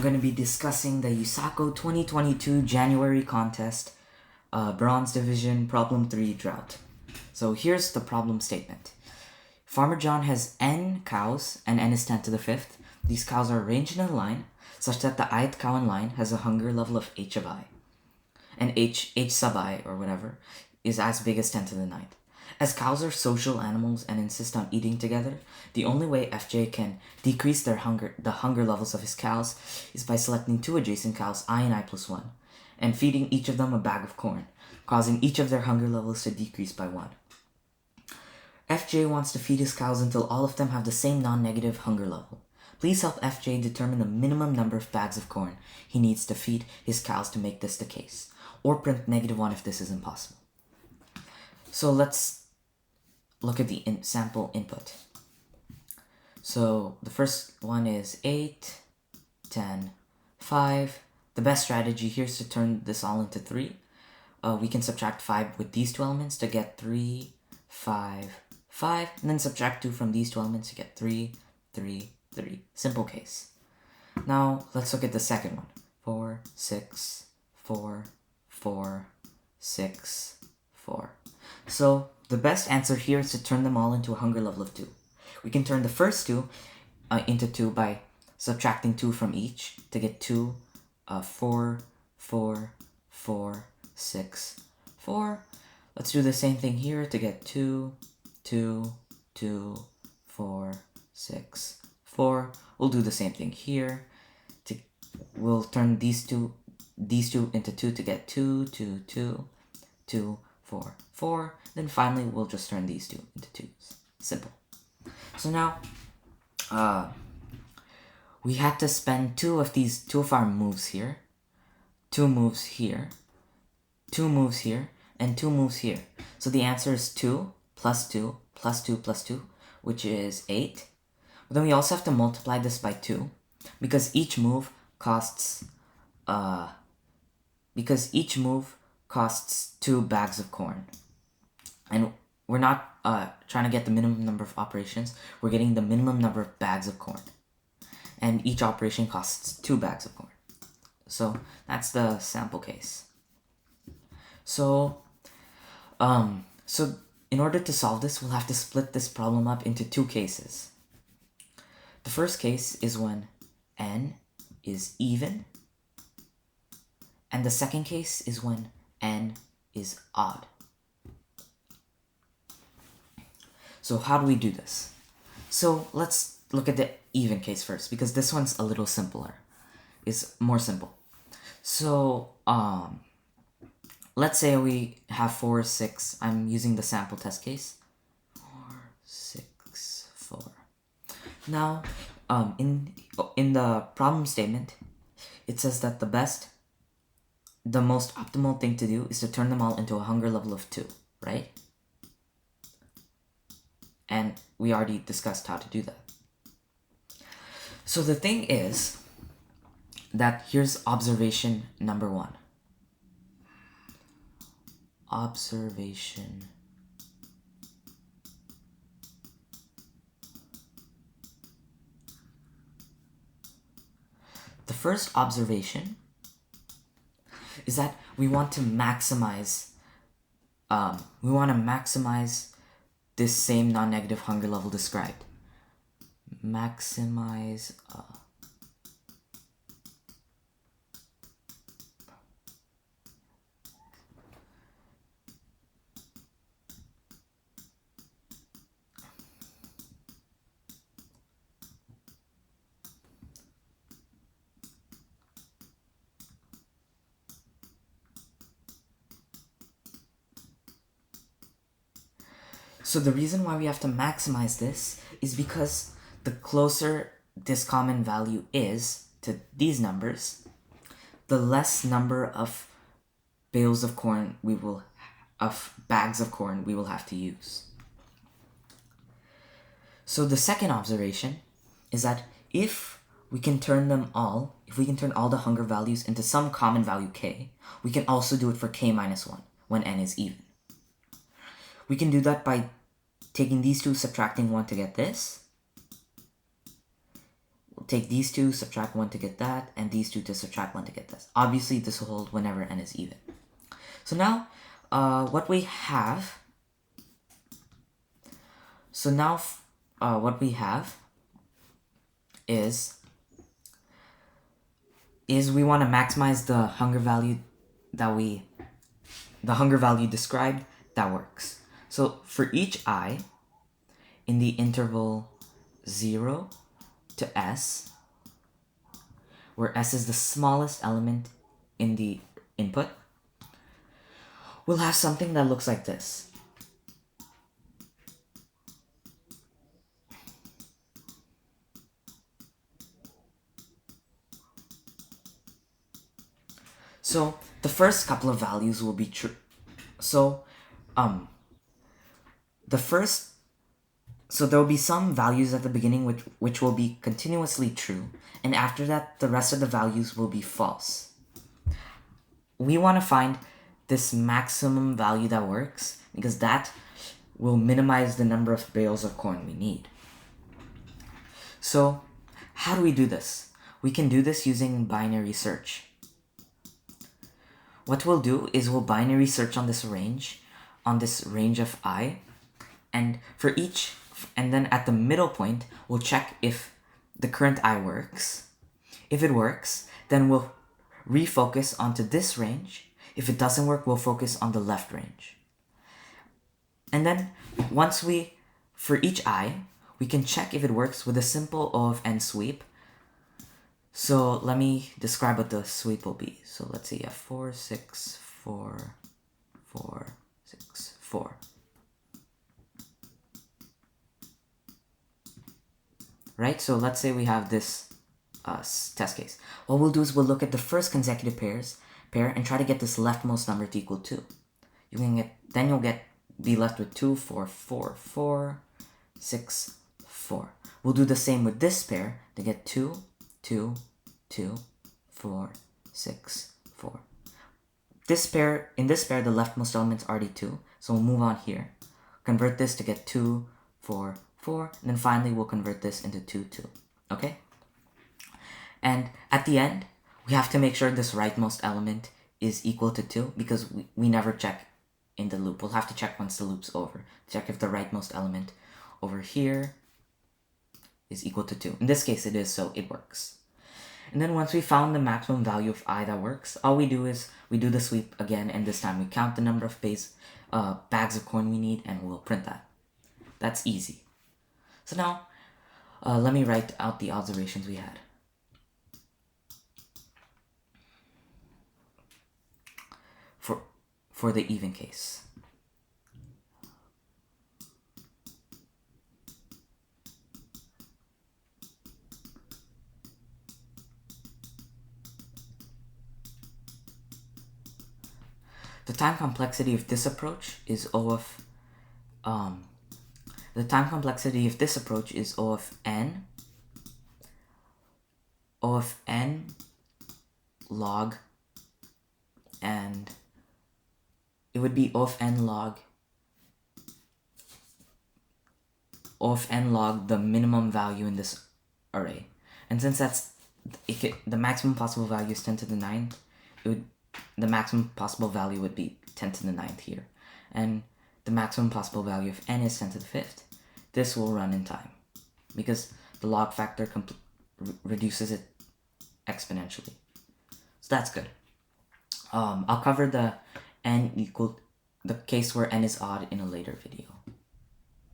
going to be discussing the USACO 2022 January contest, Bronze Division, Problem 3, Drought. So here's the problem statement. Farmer John has n cows, and n is 10 to the 5th. These cows are arranged in a line such that the ith cow in line has a hunger level of h of I. And h sub I, or whatever, is as big as 10 to the 9th. As cows are social animals and insist on eating together, the only way FJ can decrease the hunger levels of his cows is by selecting two adjacent cows, I and I plus 1, and feeding each of them a bag of corn, causing each of their hunger levels to decrease by 1. FJ wants to feed his cows until all of them have the same non-negative hunger level. Please help FJ determine the minimum number of bags of corn he needs to feed his cows to make this the case, or print -1 if this is impossible. So let's look at the sample input. So the first one is 8, 10, 5. The best strategy here is to turn this all into 3. We can subtract 5 with these two elements to get 3, 5, 5, and then subtract 2 from these two elements to get 3, 3, 3. Simple case. Now let's look at the second one. 4, 6, 4, 4, 6, 4. So the best answer here is to turn them all into a hunger level of 2. We can turn the first two into 2 by subtracting 2 from each to get 2, 4, 4, 4, 6, 4. Let's do the same thing here to get 2, 2, 2, 4, 6, 4. We'll do the same thing here. We'll turn these two into 2 to get 2, 2, 2, 2, 4, 4. Then finally, we'll just turn these two into 2s. Simple. So now, we had to spend two of our moves here, 2 moves here, 2 moves here, and 2 moves here. So the answer is 2 plus 2 plus 2 plus 2, which is 8. But then we also have to multiply this by 2, because each move costs 2 bags of corn. And we're not trying to get the minimum number of operations, we're getting the minimum number of bags of corn. And each operation costs 2 bags of corn. So that's the sample case. So in order to solve this, we'll have to split this problem up into 2 cases. The first case is when n is even, and the second case is when n is odd. So how do we do this? So let's look at the even case first, because this one's a little simpler. It's more simple. So let's say we have 4, 6. I'm using the sample test case. 4, 6, 4. Now, in the problem statement, it says that the most optimal thing to do is to turn them all into a hunger level of 2, right? And we already discussed how to do that. So the thing is that here's observation number 1. Observation The first observation is that we want to maximize this same non-negative hunger level described. Maximize So the reason why we have to maximize this is because the closer this common value is to these numbers, the less number of bags of corn we will have to use. So the second observation is that if we can turn all the hunger values into some common value k, we can also do it for k minus 1 when n is even. We can do that by taking these two, subtracting 1 to get this. take these two, subtract 1 to get that, and these two to subtract 1 to get this. Obviously, this will hold whenever n is even. So now, what we have... So now, what we have is we want to maximize the hunger value described that works. So for each I in the interval 0 to s, where s is the smallest element in the input, we'll have something that looks like this. So the first couple of values will be true. So there will be some values at the beginning which will be continuously true, and after that the rest of the values will be false. We want to find this maximum value that works, because that will minimize the number of bales of corn we need. So how do we do this? We can do this using binary search. What we'll do is we'll binary search on this range of I, and then at the middle point, we'll check if the current I works. If it works, then we'll refocus onto this range. If it doesn't work, we'll focus on the left range. And then for each I, we can check if it works with a simple O of n sweep. So let me describe what the sweep will be. So let's see, 4, 6, 4, 4, 6, 4. Right, so let's say we have this test case. What we'll do is we'll look at the first consecutive pair and try to get this leftmost number to equal 2. You'll be left with 2, 4, 4, 4, 6, 4. We'll do the same with this pair to get 2, 2, 2, 4, 6, 4. In this pair, the leftmost element's already 2, so we'll move on here. Convert this to get 2, 4, 4, and then finally we'll convert this into 2, 2. Okay? And at the end, we have to make sure this rightmost element is equal to 2, because we never check in the loop. We'll have to check once the loop's over. Check if the rightmost element over here is equal to 2. In this case, it is, so it works. And then once we found the maximum value of I that works, all we do is we do the sweep again, and this time we count the number of bags of corn we need, and we'll print that. That's easy. So now, let me write out the observations we had. For the even case. The time complexity of this approach is O of O of n log, and it would be O of n log the minimum value in this array. And since the maximum possible value is 10 to the 9th, the maximum possible value would be 10 to the 9th here. And the maximum possible value of n is 10 to the 5th. This will run in time, because the log factor reduces it exponentially. So that's good. I'll cover the case where n is odd in a later video.